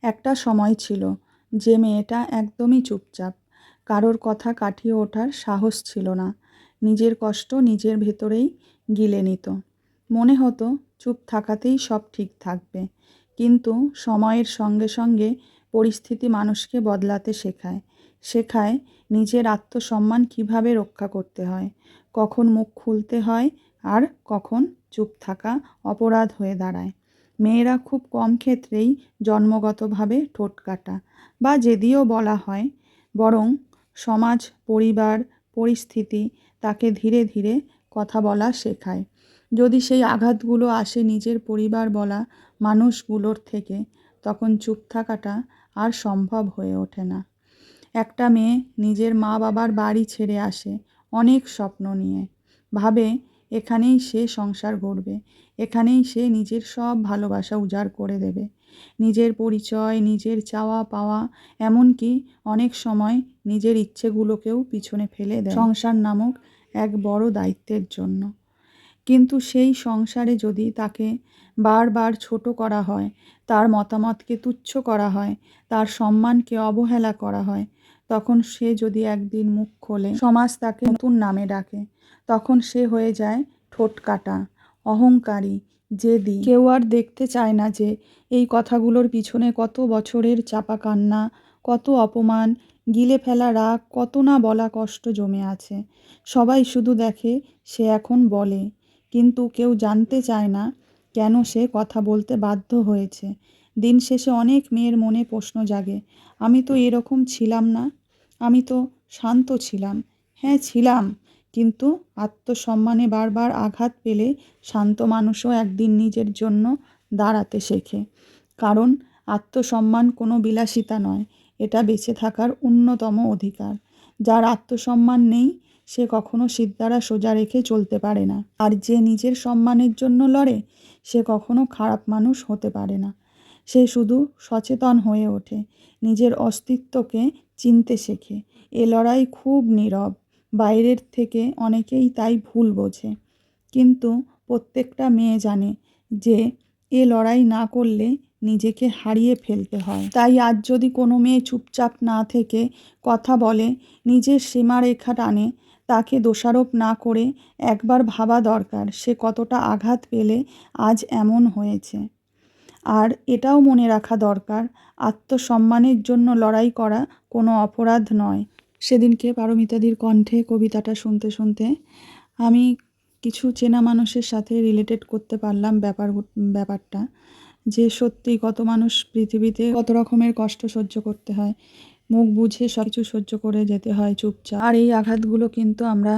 একটা সময় ছিল যে মেয়েটা একদমই চুপচাপ, কারোর কথা কাটিয়ে ওঠার সাহস ছিল না, নিজের কষ্ট নিজের ভেতরেই গিলে নিত। মনে হতো চুপ থাকাতেই সব ঠিক থাকবে, কিন্তু সময়ের সঙ্গে সঙ্গে পরিস্থিতি মানুষকে বদলাতে শেখায়। শেখায় নিজের আত্মসম্মান কিভাবে রক্ষা করতে হয়, কখন মুখ খুলতে হয় আর কখন চুপ থাকা অপরাধ হয়ে দাঁড়ায়। মেয়েরা খুব কম ক্ষেত্রেই জন্মগতভাবে ঠোঁটকাটা বা জেদিও বলা হয়, বরং সমাজ, পরিবার, পরিস্থিতি তাকে ধীরে ধীরে কথা বলা শেখায়। যদি সেই আঘাতগুলো আসে নিজের পরিবার বলা মানুষগুলোর থেকে, তখন চুপ থাকাটা আর সম্ভব হয়ে ওঠে না। একটা মেয়ে নিজের মা বাবার বাড়ি ছেড়ে আসে অনেক স্বপ্ন নিয়ে, ভাবে এখানেই সে সংসার গড়বে, এখানেই সে নিজের সব ভালোবাসা উজাড় করে দেবে, নিজের পরিচয়, নিজের চাওয়া পাওয়া, এমনকি অনেক সময় নিজের ইচ্ছেগুলোকেও পিছনে ফেলে দেয় সংসার নামক এক বড় দায়িত্বের জন্য। কিন্তু সেই সংসারে যদি তাকে বারবার ছোট করা হয়, তার মতামতকে তুচ্ছ করা হয়, তার সম্মানকে অবহেলা করা হয়, তখন সে যদি একদিন মুখ খোলে, সমাজ তাকে নতুন নামে ডাকে। তখন সে হয়ে যায় ঠোঁটকাটা, অহংকারী, জেদি। কেউ আর দেখতে চায় না যে এই কথাগুলোর পিছনে কত বছরের চাপা কান্না, কত অপমান, গিলে ফেলা রাগ, কত না বলা কষ্ট জমে আছে। সবাই শুধু দেখে সে এখন বলে, কিন্তু কেউ জানতে চায় না কেন সে কথা বলতে বাধ্য হয়েছে। দিন শেষে অনেক মেয়ের মনে প্রশ্ন জাগে, আমি তো এরকম ছিলাম না, আমি তো শান্ত ছিলাম। হ্যাঁ ছিলাম, কিন্তু আত্মসম্মানে বারবার আঘাত পেলে শান্ত মানুষও একদিন নিজের জন্য দাঁড়াতে শেখে। কারণ আত্মসম্মান কোনো বিলাসিতা নয়, এটা বেঁচে থাকার অন্যতম অধিকার। যার আত্মসম্মান নেই সে কখনো সিদ্ধারা সোজা রেখে চলতে পারে না, আর যে নিজের সম্মানের জন্য লড়ে সে কখনো খারাপ মানুষ হতে পারে না। সে শুধু সচেতন হয়ে ওঠে, নিজের অস্তিত্বকে চিনতে শেখে। এ লড়াই খুব নীরব, বাইরের থেকে অনেকেই তাই ভুল বোঝে, কিন্তু প্রত্যেকটা মেয়ে জানে যে এ লড়াই না করলে নিজেকে হারিয়ে ফেলতে হয়। তাই আজ যদি কোনো মেয়ে চুপচাপ না থেকে কথা বলে, নিজের সীমারেখা টানে, তাকে দোষারোপ না করে একবার ভাবা দরকার সে কতটা আঘাত পেলে আজ এমন হয়েছে। আর এটাও মনে রাখা দরকার, আত্মসম্মানের জন্য লড়াই করা কোনো অপরাধ নয়। সেদিনকে পারমিতাদির কণ্ঠে কবিতাটা শুনতে শুনতে আমি কিছু চেনা মানুষের সাথে রিলেটেড করতে পারলাম ব্যাপারটা, যে সত্যি কত মানুষ পৃথিবীতে কত রকমের কষ্ট সহ্য করতে হয়, মুখ বুঝে সব কিছু সহ্য করে যেতে হয় চুপচাপ। আর এই আঘাতগুলো কিন্তু আমরা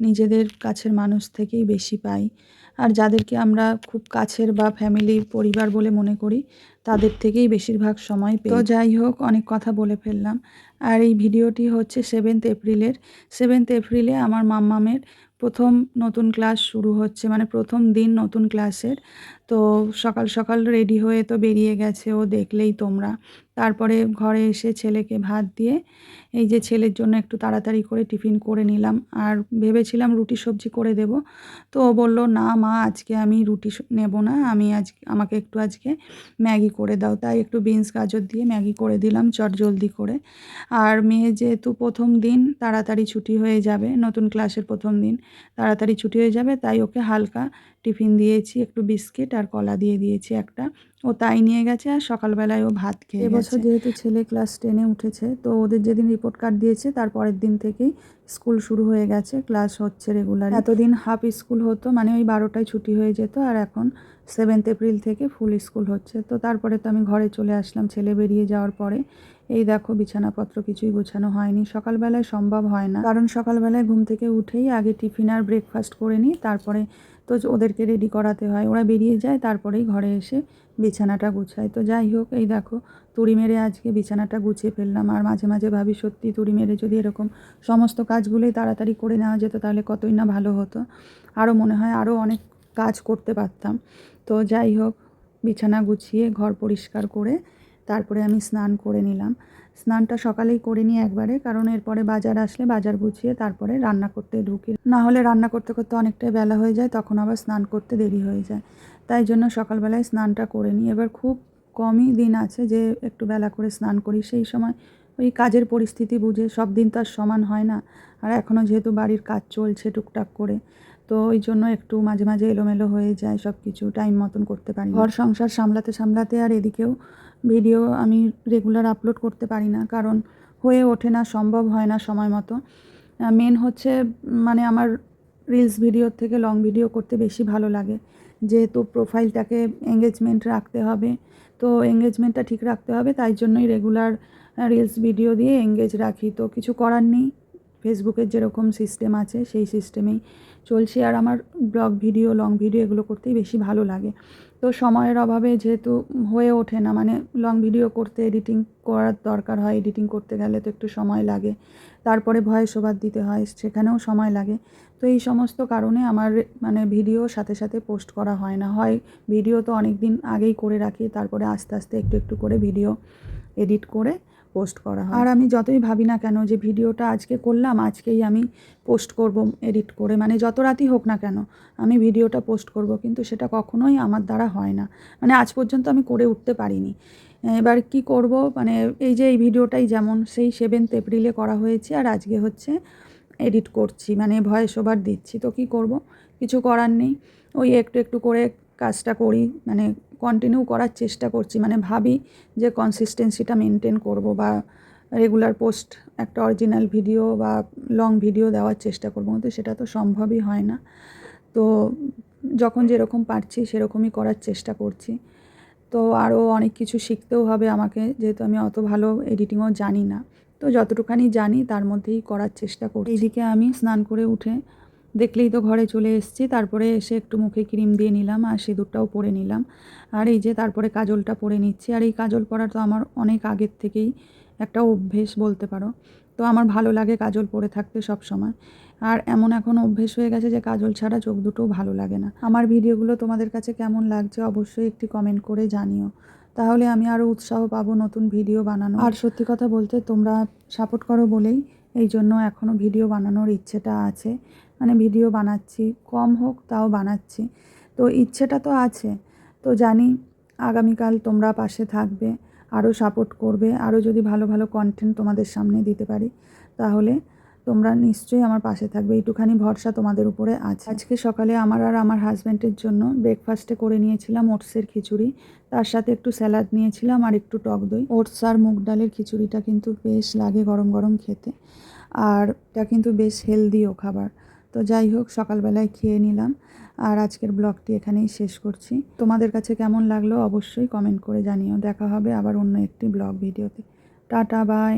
নিজেদের কাছের মানুষ থেকেই বেশি পাই, আর যাদেরকে আমরা খুব কাছের বা ফ্যামিলির পরিবার বলে মনে করি তাদের থেকেই বেশিরভাগ সময় পেই। তো যাই হোক, অনেক কথা বলে ফেললাম। আর এই ভিডিওটি হচ্ছে 7th এপ্রিলের। 7th এপ্রিলে আমার মাম্মামের প্রথম নতুন ক্লাস শুরু হচ্ছে, মানে প্রথম দিন নতুন ক্লাসের। তো সকাল সকাল রেডি হয়ে তো বেরিয়ে গেছে, ও দেখলেই তোমরা। তারপরে ঘরে এসে ছেলেকে ভাত দিয়ে এই যে ছেলের জন্য একটু তাড়াতাড়ি করে টিফিন করে নিলাম, আর ভেবেছিলাম রুটি সবজি করে দেব। তো ও বললো, না মা আজকে আমি রুটি নেব না, আমাকে একটু আজকে ম্যাগি করে দাও। তাই একটু বিনস গাজর দিয়ে ম্যাগি করে দিলাম চটজলদি করে। আর মেয়ে যেহেতু প্রথম দিন তাড়াতাড়ি ছুটি হয়ে যাবে, নতুন ক্লাসের প্রথম দিন তাড়াতাড়ি ছুটি হয়ে যাবে, তাই ওকে হালকা টিফিন দিয়েছি, একটু বিস্কিট আর কলা দিয়ে দিয়েছি একটা। ও তাই নিয়ে গেছে, আর সকালবেলায় ও ভাত খেয়ে গেছে। এবছর যেহেতু ছেলে ক্লাস 10-এ উঠেছে, তো ওদের যেদিন রিপোর্ট কার্ড দিয়েছে তার পরের দিন থেকেই স্কুল শুরু হয়ে গেছে, ক্লাস হচ্ছে রেগুলার। এতদিন হাফ স্কুল হতো, মানে ওই 12টায় ছুটি হয়ে যেত, আর এখন 7th এপ্রিল থেকে ফুল স্কুল হচ্ছে। তো তারপরে তো আমি ঘরে চলে আসলাম ছেলে বেরিয়ে যাওয়ার পরে। এই দেখো বিছানাপত্র কিছুই গোছানো হয়নি, সকালবেলায় সম্ভব হয় না, কারণ সকালবেলায় ঘুম থেকে উঠেই আগে টিফিন আর ব্রেকফাস্ট করে নিই, তারপরে তো ওদেরকে রেডি করাতে হয়, ওরা বেরিয়ে যায়, তারপরেই ঘরে এসে বিছানাটা গুছাই। তো যাই হোক, এই দেখো তুড়ি মেরে আজকে বিছানাটা গুছিয়ে ফেললাম। আর মাঝে মাঝে ভাবি সত্যি তুড়ি মেরে যদি এরকম সমস্ত কাজগুলোই তাড়াতাড়ি করে নেওয়া যেত তাহলে কতই না ভালো হতো, আরও মনে হয় আরও অনেক কাজ করতে পারতাম। তো যাই হোক, বিছানা গুছিয়ে ঘর পরিষ্কার করে তারপরে আমি স্নান করে নিলাম। স্নানটা সকালেই করে নিই একবারে, কারণ এরপরে বাজার আসলে বাজার গুছিয়ে তারপরে রান্না করতে ঢুকি, না হলে রান্না করতে করতে অনেকটাই বেলা হয়ে যায়, তখন আবার স্নান করতে দেরি হয়ে যায়। তাই জন্য সকালবেলায় স্নানটা করে নিই। এবার খুব কমই দিন আছে যে একটু বেলা করে স্নান করি। সেই সময় ওই কাজের পরিস্থিতি বুঝে, সব দিন তো আর সমান হয় না। আর এখনও যেহেতু বাড়ির কাজ চলছে টুকটাক করে, তো ওই জন্য একটু মাঝে মাঝে এলোমেলো হয়ে যায়, সব কিছু টাইম মতন করতে পারি না। ঘর সংসার সামলাতে সামলাতে আর এদিকেও ভিডিও আমি রেগুলার আপলোড করতে পারি না, কারণ হয়ে ওঠে না, সম্ভব হয় না সময় মতো। মেন হচ্ছে মানে আমার রিলস ভিডিওর থেকে লং ভিডিও করতে বেশি ভালো লাগে, যেহেতু প্রোফাইলটাকে এঙ্গেজমেন্ট রাখতে হবে, তো এঙ্গেজমেন্টটা ঠিক রাখতে হবে, তাই জন্যই রেগুলার রিলস ভিডিও দিয়ে এঙ্গেজ রাখি। তো কিছু করার নেই, ফেসবুকের যেরকম সিস্টেম আছে সেই সিস্টেমেই চলছে। আর আমার ব্লগ ভিডিও, লং ভিডিও এগুলো করতেই বেশি ভালো লাগে। তো সময়ের অভাবে যেহেতু হয়ে ওঠে না, মানে লং ভিডিও করতে এডিটিং করার দরকার হয়, এডিটিং করতে গেলে তো একটু সময় লাগে, তারপরে ভয়েস ওভার দিতে হয়, সেখানেও সময় লাগে। তো এই সমস্ত কারণে আমার মানে ভিডিও সাথে সাথে পোস্ট করা হয় না। হয় ভিডিও তো অনেক দিন আগেই করে রাখি, তারপরে আস্তে আস্তে একটু একটু করে ভিডিও এডিট করে পোস্ট করা হয়। আর আমি যতই ভাবি না কেন যে ভিডিওটা আজকে করলাম, আজকেই আমি পোস্ট করব এডিট করে, মানে যত রাতই হোক না কেন আমি ভিডিওটা পোস্ট করব, কিন্তু সেটা কখনোই আমার দ্বারা হয় না। মানে আজ পর্যন্ত আমি করে উঠতে পারিনি। এবার কি করব, মানে এই যে এই ভিডিওটাই যেমন সেই 7 এপ্রিলে করা হয়েছে, আর আজকে হচ্ছে এডিট করছি, মানে ভয়েস ওভার দিচ্ছি। তো কি করব, কিছু করার নেই, ওই একটু একটু করে কাজটা করি, মানে কন্টিনিউ করার চেষ্টা করছি। মানে ভাবি যে কনসিস্টেন্সিটা মেনটেন করব, বা রেগুলার পোস্ট একটা অরিজিনাল ভিডিও বা লং ভিডিও দেওয়ার চেষ্টা করব, কিন্তু সেটা তো সম্ভবই হয় না। তো যখন যেরকম পারছি সেরকমই করার চেষ্টা করছি। তো আরও অনেক কিছু শিখতেও হবে আমাকে, যেহেতু আমি অত ভালো এডিটিংও জানি না। তো যতটুখানি জানি তার মধ্যেই করার চেষ্টা করছি। এইদিকে আমি স্নান করে উঠে দেখলেই তো ঘরে চলে এসেছি, তারপরে এসে একটু মুখে ক্রিম দিয়ে নিলাম আর সিঁদুরটাও পরে নিলাম। আর এই যে তারপরে কাজলটা পরে নিচ্ছি। আর এই কাজল পরা তো আমার অনেক আগের থেকেই একটা অভ্যেস বলতে পারো। তো আমার ভালো লাগে কাজল পরে থাকতে সব সময়। আর এমন এখন অভ্যেস হয়ে গেছে যে কাজল ছাড়া চোখ দুটোও ভালো লাগে না। আমার ভিডিওগুলো তোমাদের কাছে কেমন লাগছে অবশ্যই একটি কমেন্ট করে জানিও, তাহলে আমি আরও উৎসাহ পাবো নতুন ভিডিও বানানো। আর সত্যি কথা বলতে তোমরা সাপোর্ট করো বলেই এই জন্য এখনও ভিডিও বানানোর ইচ্ছেটা আছে। মানে ভিডিও বানাচ্ছি, কম হোক তাও বানাচ্ছি, তো ইচ্ছেটা তো আছে। তো জানি আগামীকাল তোমরা পাশে থাকবে, আরও সাপোর্ট করবে, আরও যদি ভালো ভালো কন্টেন্ট তোমাদের সামনে দিতে পারি তাহলে তোমরা নিশ্চয়ই আমার পাশে থাকবে, এইটুখানি ভরসা তোমাদের উপরে আছে। আজকে সকালে আমার আর আমার হাজব্যান্ডের জন্য ব্রেকফাস্টে করে নিয়েছিলাম ওটসের খিচুড়ি, তার সাথে একটু স্যালাড নিয়েছিলাম আর একটু টক দই। ওটস আর মুগ ডালের খিচুড়িটা কিন্তু বেশ লাগে গরম গরম খেতে, আর এটা কিন্তু বেশ হেলদিও খাবার। তো যাই হোক, সকালবেলায় খেয়ে নিলাম। আর আজকের ব্লগটি এখানেই শেষ করছি। তোমাদের কাছে কেমন লাগলো অবশ্যই কমেন্ট করে জানিও। দেখা হবে আবার অন্য একটি ব্লগ ভিডিওতে। Tata, by.